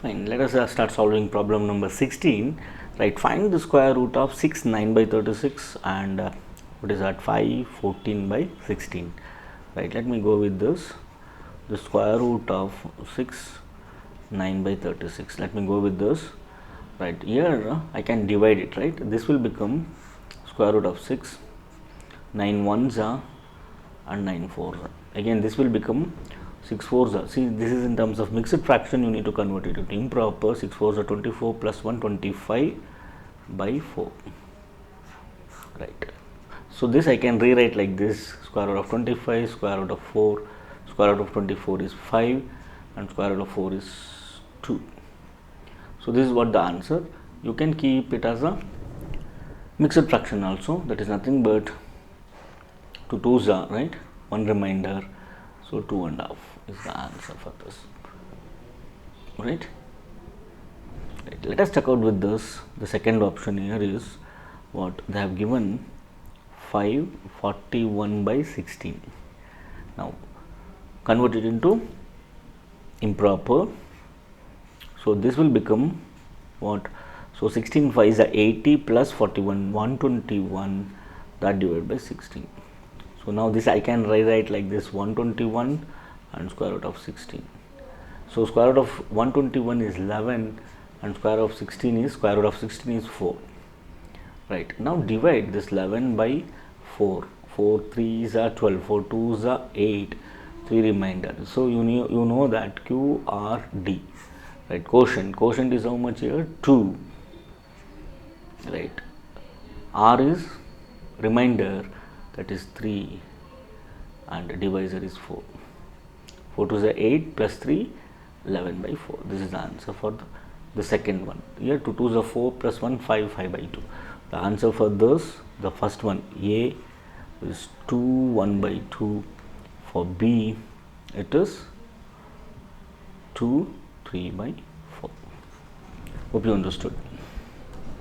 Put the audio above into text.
Fine, let us start solving problem number 16. Right, find the square root of 6 9 by 36 and what is that, 5 14 by 16. Right, let me go with this. The square root of 6 9 by 36. Let me go with this. Right, here I can divide it, right? This will become square root of 6, 9 ones are and 9 fours are. Again this will become 6 fours are. See, this is in terms of mixed fraction, you need to convert it into improper. 6 fours are 24 plus 1 25 by 4. Right. So this I can rewrite like this: square root of 25, square root of 4, square root of 24 is 5 and square root of 4 is 2. So this is what the answer. You can keep it as a mixed fraction also, that is nothing but 2 2s are, right, 1 remainder, so 2 and a half is the answer for this. Right. Let us check out with this. The second option here is what they have given: 5 41 by 16. Now convert it into improper. So this will become what? So 16 5 is 80 plus 41 121, that divided by 16. So now this I can rewrite like this: 121 and square root of 16. So square root of 121 is 11 and square root of 16 is 4. Right, now divide this 11 by 4. 4 3s are 12, 4 2s are 8, 3 remainder. So you know that QRD, right? Quotient is how much here? 2. Right, R is remainder, that is 3, and divisor is 4. 4 2s are 8 plus 3 11 by 4. This is the answer for the second one. Here 2 2s are 4 plus 1 5 5 by 2. The answer for this, the first one, A, is 2 1 by 2. For B it is 2 3 by 4. Hope you understood.